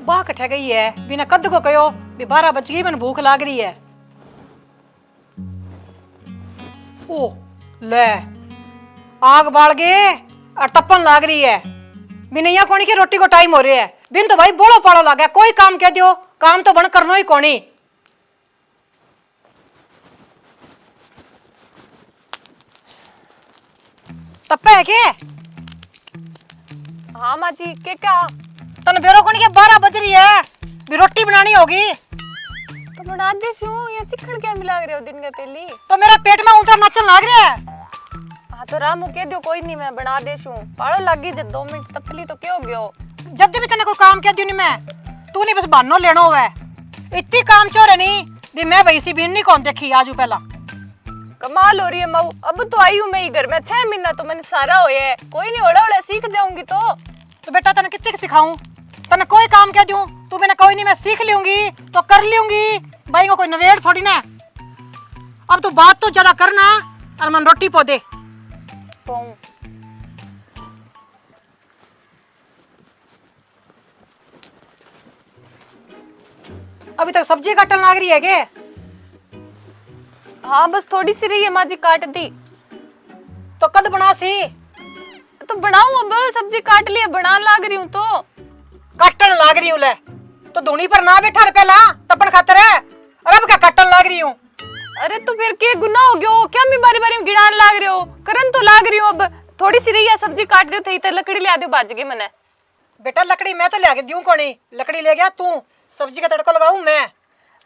बाह कटे गई है बिना कद को कहो भी 12 बज गई, मन भूख लाग रही है। ओ ले आग बाल गए और टप्पन लाग रही है। बिना यहाँ कोनी के रोटी को टाइम हो रहा है। बिन तो भाई बोलो पाड़ो लागे, कोई काम कह दियो, काम तो बन करनो ही कोनी। तप्पे है के? हाँ माँ जी के क्या? तन बेरो कोनी के 12 बज रही है, भी रोटी बनानी होगी। तो बना दे शू, ये चिकन क्या मिला रहे हो दिन के पहली? तो मेरा पेट में उतरा नाचन लाग रहा है। हाँ तो रामू कह दियो कोई नहीं मैं बना दे शू। पाड़ो लागी जब 2 मिनट तपली तो क्या हो गयो? जब भी तने कोई काम कह दियो नहीं मैं, तू नहीं बस बहानो लेनो हुआ है। इतनी काम चोर है नहीं भी मैं वैसी भी नहीं कौन देखी आजू पहला। कमाल हो रही है मऊ, अब तो आई हूँ मैं ही घर में 6 महीना तो मैंने सारा होया है। कोई नहीं ओड़ा ओड़ा सीख जाऊंगी तो बेटा तने कितने सिखाऊं? तने कोई काम कह दूं तू मैंने कोई नहीं मैं सीख लूंगी तो कर लूंगी। भाई को कोई नवेड़ थोड़ी ना। अब तू बात तो ज्यादा करना और मन रोटी पो दे। अभी तक सब्जी काटन लाग रही है के? हाँ बस थोड़ी सी रही है माँ जी, काट दी। तो कद बना सी? तो बनाऊं अब, सब्जी काट लिया बना लाग रही हूँ तो। काटन लाग रही हूँ ले, तो धुनी पर ना बैठा रे पहला तपन खातर है। और अब क्या काटन लाग रही हूँ? अरे तो फिर के गुनाह हो गयो? क्या मैं बारी बारी गिड़ान लाग रहे हो? करन तो लाग रही हूँ अब। थोड़ी सी रही है सब्जी काट दो थे, लकड़ी ले आ दो, बाज गई मने। बेटा लकड़ी मैं तो ले आके दूं कोनी, लकड़ी ले गया तू, सब्जी का तड़का लगाऊं मैं,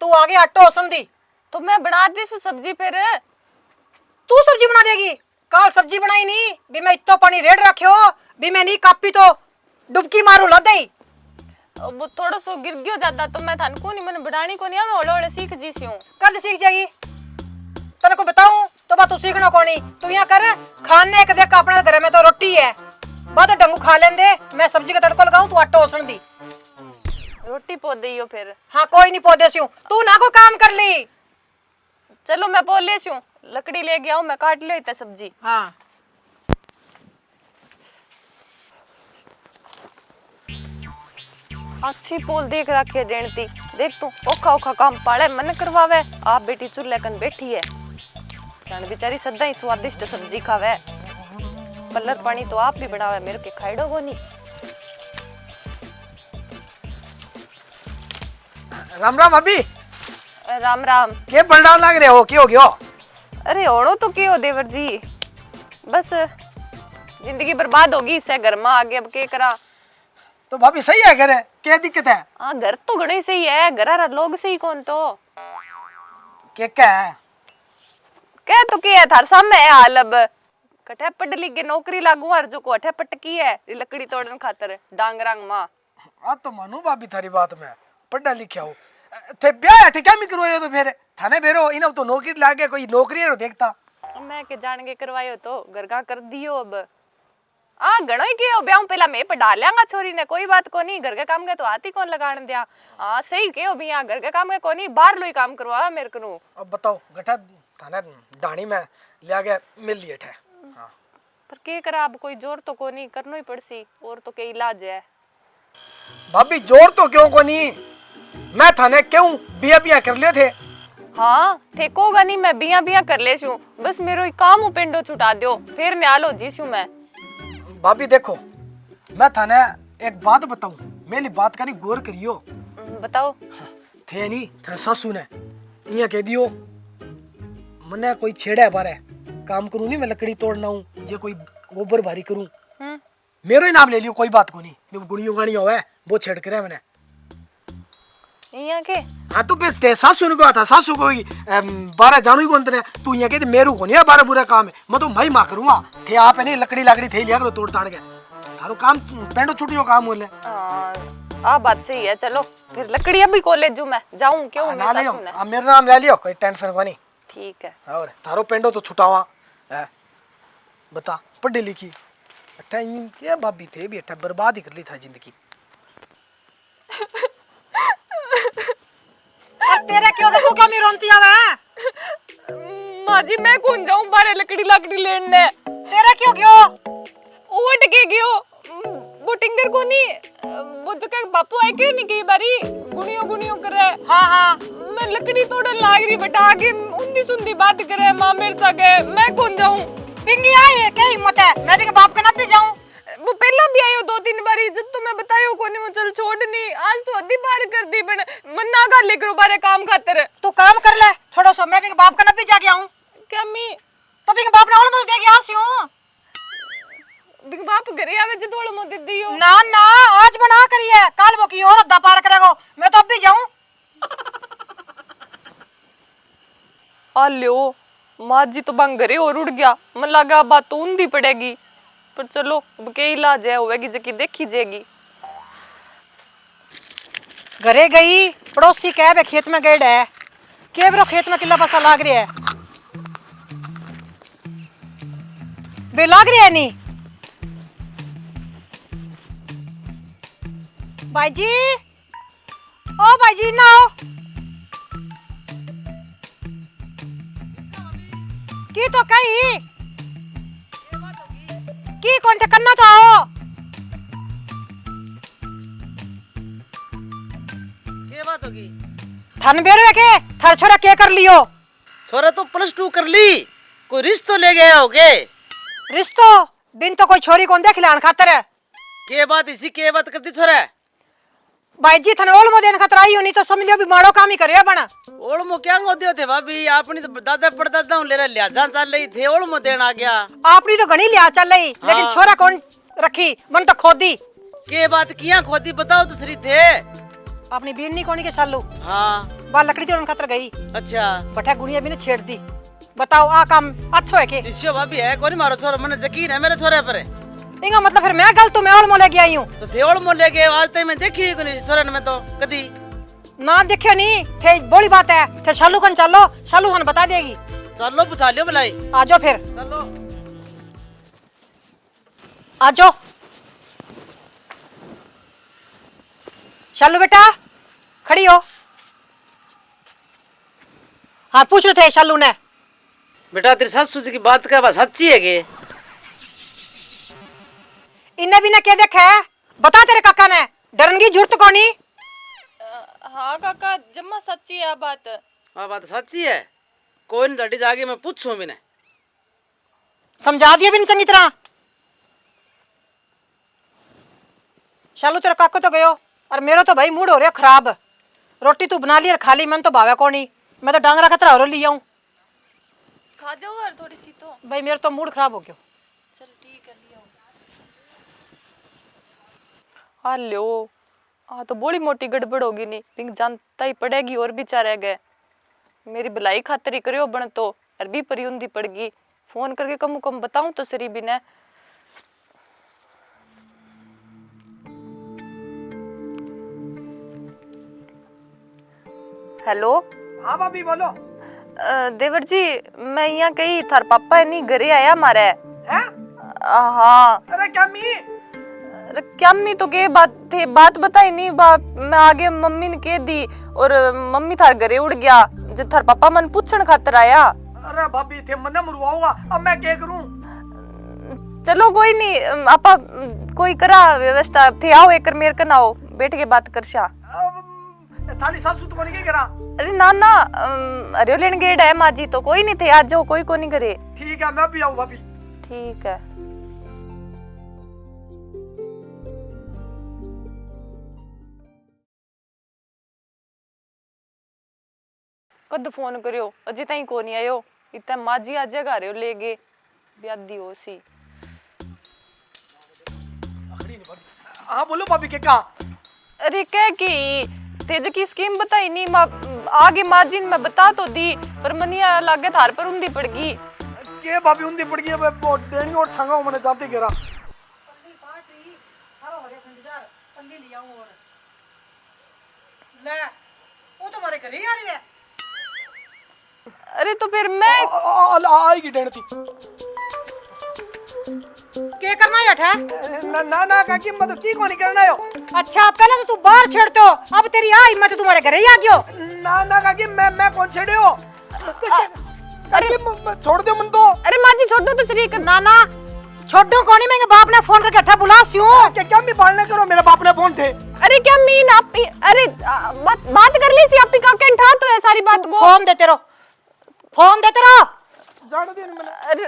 तू आगे आटो ओसन दी। तो मैं बना दी सब्जी फिर। तू सब्जी बना देगी? काल सब्जी बनाई नहीं भी मैं इतो पानी रेड रखियो भी मैं नहीं कापी तो डुबकी मारू ला दे। वो थोड़ा सो गिर गयो ज्यादा तो मैं थान को नहीं मैंने बनानी को नहीं, मैं ओले ओले सीख जी सी हूं। कद सीख जाएगी? तने को बताऊं तो बात तू सीखना कोनी। तू यहाँ कर खाने के देख अपने घर में तो रोटी है, बात डंगू खा लेंदे, मैं सब्जी का तड़का लगाऊं तू आटो ओसन दी। रोटी पो दियो फिर। हाँ कोई नहीं पौधे से तू ना को काम कर ली। चलो मैं पो ले सी हूं, लकड़ी ले गया हूं मैं, काट लो इतना सब्जी। हाँ अच्छी पोल देख रखी है डेणती, देख तू ओखा ओखा काम पाले मन करवावे। आप बेटी चूल्हे कन बैठी है, जान बेचारी सदा ही स्वादिष्ट सब्जी खावे। पल्लर पानी तो आप भी बनावे, मेरे के खाइडो को नहीं। राम राम अभी। राम राम। के बलडा लग रहे हो, क्यों गयो? अरे ओणो तो क्यों देवर जी, बस जिंदगी बर्बाद होगी इससे घर में आगे, अब के करा। तो भाभी सही है घर, क्या दिक्कत है? हाँ घर तो घणे सही है, घर लोग सही कौन तो क्या है? कह तो क्या है थार सामने है हाल। अब कठे पढ़ लिख के नौकरी लागू हर जो को अठे पटकी है लकड़ी तोड़न खातर डांगरांग मां। आ तो मानू भाभी थारी बात में, पढ़ा लिखा हो थे ब्याह है क्या मिक्रो है तो फिर थाने बेरो इन तो नौकरी लागे, कोई नौकरी है देखता। मैं के जान के करवायो तो घर का कर दियो। अब आ घणो ही के ब्याह पहला मैं पढ़ा लेंगा छोरी ने, कोई बात को नहीं, घर के काम के तो हाथ ही कौन लगान दिया। हां सही के भी यहाँ घर के काम के को नहीं, बाहर लोई काम करवा मेरे को। अब बताओ गठा थाने दाणी में ले आगे मिल लिए थे। हां पर के करा, अब कोई जोर तो को नहीं, करनो ही पड़सी, और तो के इलाज है। भाभी जोर तो क्यों को नहीं, मैं थाने क्यों बिया बिया कर लिए थे। हाँ ठेकोगा नहीं, मैं बिया बिया कर ले छू, बस मेरो काम पेंडो छुटा दो फिर न्यालो जीसू मैं। भाभी देखो मैं थाने एक बात बताऊं, मेरी बात करी गौर करियो। बताओ। थे नहीं थे सासू ने इया कह दियो मने कोई छेड़ा है बारे काम करूं नहीं, मैं लकड़ी तोड़ना हूं, जे कोई गोबर भारी करूं मेरो ही नाम ले लियो, कोई बात को नहीं, जब गुणियों गाणियों है वो छेड़ करे मैंने इया के। हाँ तू बेस थे सासू ने कहा था, सासू को बारह जानू ही कौन तेरे तू यहाँ कहते मेरू को नहीं है बारह बुरा काम है, मैं तो मैं माँ करूंगा थे आप है नहीं लकड़ी लाकड़ी थे लिया करो तोड़ ताड़ के थारो काम पेंडो छुट्टियों काम हो ले। आ बात सही है, चलो फिर लकड़ी अभी कॉलेज जो मैं जाऊं क्यों मैं सासू ने। अब मेरा नाम ले लियो, कोई टेंशन को नहीं। ठीक है। और थारो पेंडो तो छुटावा है, बता पढ़ी लिखी अट्ठा ये भाभी थे भी अट्ठा बर्बाद ही कर ली था जिंदगी। तेरे क्यों तू क्या मी रोंती आवे? माँ जी मैं कौन जाऊं बारे लकड़ी लाकड़ी लेने। तेरा क्यों गयो? उठ के गयो वो टिंगर को नहीं, वो जो क्या बापू आए क्यों नहीं कई बारी गुनियो करे। हाँ हाँ मैं लकड़ी तोड़न लाग रही बेटा, आगे उन्दी सुंदी बात करे माँ मेरे सगे, मैं कौन जाऊं। पिंगी आई है, क्या हिम्मत है, मैं भी बाप के ना भी जाऊं। वो पहला भी आयो 2-3 बारी, जब तो मैं बतायो कोनी वो चल छोड़नी, आज तो अद्धी बार कर दी बन मन ना कर ले करो बारे काम खातर। तू काम कर ले थोड़ा सो, मैं भी बाप के ना भी जाके आऊं। क्या मी तो भी बाप ने और मुझे दे गया सी हूं। बिग बाप घरे आवे जे थोड़ा मो दे दियो। ना ना आज बना करी है, कल वो की और अद्धा पार करेगो, मैं तो अब भी जाऊं। आ लो माँ जी तो बंग घरे और उड़ गया, मन लगा बात तो ऊंधी पड़ेगी, पर चलो अब के इलाज है होएगी जकी देखी जाएगी। घरे गई पड़ोसी कह बे खेत में गए है, केवरो खेत में किला बसा लाग रही है, बे लाग रही है नी। भाई जी, ओ भाई जी ना आओ की तो कही की कौन थे करना तो आओ। ये बात होगी थन बेरो के थर छोरा के कर लियो। छोरा तो +2 कर ली, कोई रिश्तो ले गया होगे। रिश्तो बिन तो कोई छोरी कौन देख लान खातर है। के बात इसी के बात करती छोरा। भाई जी थन ओल मो देन खतरा ही होनी तो समझ लियो भी माड़ो काम ही करे बना। ओल मो क्या गोदे होते भाभी, आपनी तो दादा पड़दादा ले लिया जा चल रही थे, ओल मो देन आ गया। आपनी तो घणी लिया चल रही, लेकिन हाँ। छोरा कौन रखी मन तो खोदी। के बात किया खोदी बताओ दूसरी थे। अपनी बीरनी कोनी के सालू हाँ बा लकड़ी तोड़न खतर गई, अच्छा बठा गुनिया भी ने छेड़ दी। बताओ आ काम अच्छो है के। इसो भाभी है कोनी मारो छोरा, मने यकीन है मेरे छोरे पर। इंगा मतलब फिर मैं गलत हूं, मैं ओल मो ले गई हूं। तो थे ओल मो ले गए, आज तक मैं देखी ही कोनी छोरे ने, मैं तो कदी ना देखियो नहीं थे, बड़ी बात है थे शालू कन चलो, शालू हन बता देगी। चलो पूछा लियो बुलाई। आ जाओ फिर चलो आ जाओ। शालू बेटा खड़ी हो। हाँ पूछ रहे थे शालू ने। बेटा तेरी सासू जी की बात क्या बात सच्ची है के? इन्हें भी ने क्या देखा है, बता तेरे काका ने, डरन की जरूरत कोनी। हाँ काका जम्मा सच्ची है बात। हाँ बात सच्ची है, कोई नहीं तड़ी जाके मैं पूछूं मैंने। समझा दिया भी नहीं चंगी तरह। शालू तेरा काका तो गयो और मेरो तो भाई मूड हो रहा खराब। रोटी तू बना ली और खा ली, मन तो भावे कोनी, मैं तो डांगरा खतरा हो लिया हूँ। खा जाओ यार थोड़ी सी तो। भाई मेरा तो मूड खराब हो गया। चल ठीक है लियो। हेलो हाँ तो बड़ी मोटी गड़बड़ होगी नहीं, पिंक जानता ही पड़ेगी और भी चाह रह गए। मेरी भलाई खातिर ही करियो बन तो अरबी परियुंदी पड़गी, फोन करके कम कम बताऊं तो सरी भी ने। हेलो हाँ भाभी बोलो। देवर जी मैं यहाँ कहीं थार पापा है नहीं घरे आया हमारे। हैं? हाँ अरे क्या मी? अरे क्या मी तो के बात थे, बात बताई नहीं बाप, मैं आगे मम्मी ने कह दी और मम्मी थार घरे उड़ गया, जब थार पापा मन पूछण खातर आया। अरे भाभी थे मन्ना मरवाऊंगा, अब मैं क्या करूं? चलो कोई नहीं, आपा कोई करा व्यवस्था थे, आओ एक मेर कन आओ बैठ के बात कर शा। थाली सासू तो कोनी के करा? अरे ना ना अरे लेन गेड है माँ जी, तो कोई नहीं थे, आज जाओ कोई को नहीं करे। ठीक है मैं भी आऊं भाभी। ठीक है। कद फोन करियो अजे ताई को नहीं आयो, इतना माजी आज घर ले गए ब्यादी हो सी। हाँ बोलो भाभी के कहा? अरे क्या की तेज की स्कीम बताई नहीं आगे मार्जिन में बता तो दी, पर मनिया लागे थार पर उंदी पड़ गई। के भाभी उंदी पड़ गई, अब वो देनी और छंगा मैंने जाते गिरा। पल्ली पार्टी सारो हरे खंडजार पल्ली लिया हूं और ले वो तो मारे घर ही आ रही है। अरे तो फिर मैं आएगी डेढ़ती। क्या करना है बैठा? ना ना ना काकी मत की को नहीं करना है। अच्छा पहले तो तू बाहर छेड़ते हो, अब तेरी आई मैं तो तुम्हारे घर ही आ गयो। ना ना काकी मैं कौन छेड़े हो? काकी छोड़ दो मन तो। अरे माँ जी छोड़ दो तो शरीक। ना ना छोड़ू कौन मैं बाप ने फोन करके अठा बुला स्यूं क्या मैं बाल करो, मेरे बाप ने फोन थे। अरे क्या मीन आप अरे बात कर ली सी आपी का क्या ठा तो है सारी बात को। फोन देते रहो, फोन देते रहो। जाने दे मैंने। अरे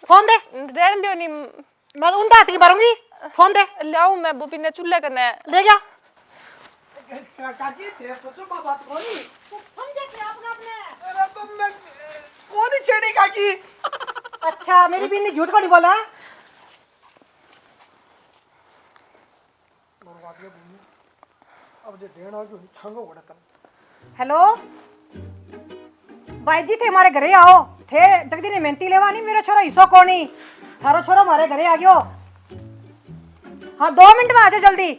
फोन दे, रहने दो नहीं मैं तो उनका हाथ की मारूंगी। फोन दे, लाऊं मैं वो पीने चूल्हे करने ले जा। काकी थे सोचो बात कोनी समझे क्या आपने? अरे तो मैं कौन ही छेड़ी काकी। अच्छा मेरी बीन ने झूठ को नहीं बोला। अब जो देना जो छंगो बड़ा तब। हेलो भाई जी थे हमारे घरे आओ थे जगदी ने मेहनती लेवा नहीं मेरा छोरा हिस्सो कोनी थारो छोरो हमारे घरे आ गयो। हाँ 2 मिनट में आ जाओ जल्दी।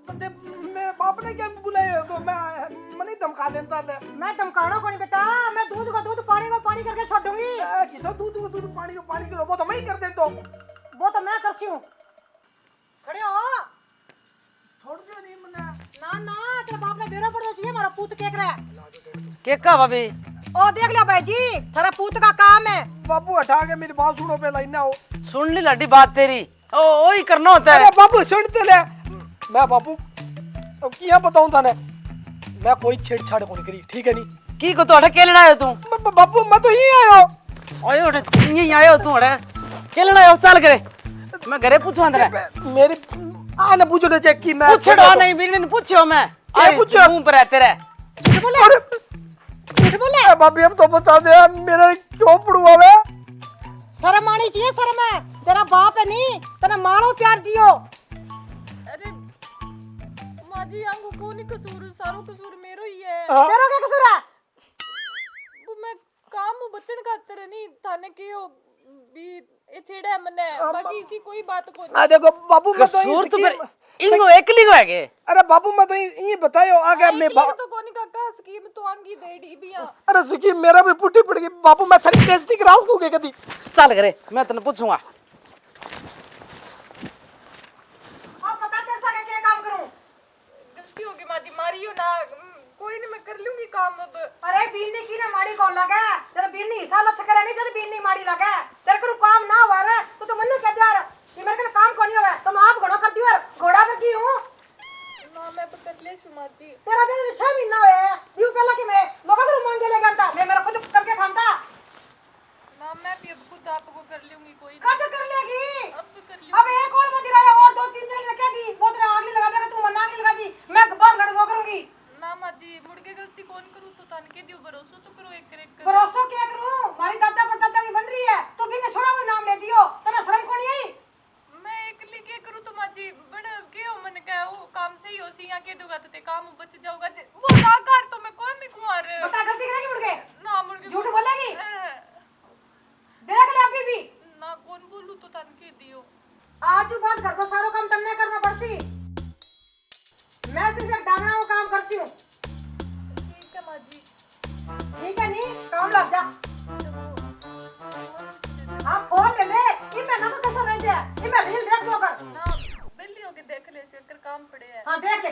बंदे मेरे बाप ने क्या बुलाया तो मैं मनी धमका देता ले। मैं धमकाना कोनी बेटा, मैं दूध का दूध पानी का पानी करके छोड़ दूंगी। किसो दूध को दूध पानी को पानी करो, वो तो मैं ही कर देता हूँ। वो तो मैं करती हूँ। खड़े हो, छोड़ दियो नहीं मने। ना ना तेरे बाप ने बेरा पड़ना चाहिए, हमारा पूत केक रहा है। के का भाभी ओ देख लिया भाई जी तेरा पूत का काम है। बाबू हटा के मेरी बात सुनो पहले इन्ना हो। सुन ली लड्डी बात तेरी, ओ ही करना होता अरे है। बाबू सुनते ले। मैं बाबू अब किया बताऊं थाने, मैं कोई छेड़छाड़ को नहीं करी, ठीक है नहीं। की को तो अठे केलना आयो तू। बाबू मैं तो यहीं आयो। ओए अठे यही आयो तू अठे केलना आयो, चल करे मैं घरे पूछवा अंदर मेरी आने पूछो तो चेक की मैं पूछड़ो नहीं, मेरे ने पूछो मैं क्या पूछो? मुंह पर है तेरे। झूठ बोले, झूठ बोले। अरे बाबी अब तो बता दे मेरा क्यों पड़ुआ वे। शर्म आनी चाहिए, शर्म है। तेरा बाप है नहीं तेरा मारो प्यार दियो। अरे माँ जी आंगू को नहीं कसूर, सारो कसूर मेरो ही है। हाँ। तेरा क्या कसूर है? वो मैं काम बचन खातर नहीं थाने के हो भी ए छेड़ा मने, बाकी इसी कोई बात को नहीं। आ देखो बाबू मैं तो कसूर तो स्कीम। इनको एकली को है के। अरे बाबू मैं तो ये बतायो आगे मैं तो कोनी काका स्कीम तो आंगी देड़ी भी आ। अरे स्कीम मेरा भी पुट्टी पड़ गई बाबू, मैं थारी बेइज्जती कराऊं को कदी। चल करे मैं तने पूछूंगा। अब बता तेरे साथ क्या काम करूं? गलती होगी माँ जी, मारियो ना, कोई नहीं मैं कर लूंगी काम अब। अरे बीन ने की ना माड़ी कौन लगा? तेरा बीन ने हिसाब अच्छा करे नहीं, जब बीन नहीं माड़ी लगा तेरे को काम ना हुआ रे तो मन्नू क्या जा रहा ये मेरे को काम कोनी होवे तो मैं आप घोड़ा करती हूं, घोड़ा पर की हूं ना मैं पकड़ ले सुमा जी। तेरा बीन 6 महीना हुए यू पहला कि मैं लोगों को मांगे ले गया मैं मेरा खुद करके खाता ना मैं भी अब खुद आपको कर लूंगी, कोई कद कर लेगी। अब कर लूंगी। अब एक और मत रहा और 2-3 दिन लगेगी वो तेरा आगली लगा देगा, तू मना नहीं लगा दी मैं बाहर लड़वा करूंगी। ना माँ जी मुड़ के गलती कौन करूँ तो तान के दियो, भरोसा तो करो एक कर। भरोसा क्या करूं? हमारी दादा परदादा की बन रही है तो भी ने छोड़ा हुआ नाम ले दियो, तेरा शर्म को नहीं आई? मैं एकली के करूँ तो माँ जी बड़ के हो मन का वो काम सही हो सी यहाँ के दूंगा तो ते काम बच जाऊंगा वो ना कर तो मैं कौन नहीं कुमार। बता गलती करेगी मुड़ के? ना मुड़ के झूठ बोलेगी? अह, देख ले अभी भी ना कौन बोलूँ तो तान के दियो। आज बात घर को सारो काम तन्ने करना पड़सी, मैं सिर्फ एक डांगरा को काम करती हूँ। ठीक है माँ जी। ठीक है नहीं काम लग जा। हाँ फोन ले ले इनमें ना तो कैसा रह जाए इनमें रील देख लो कर। ना बिल्ली होके देख ले शेकर काम पड़े हैं। हाँ देख ले।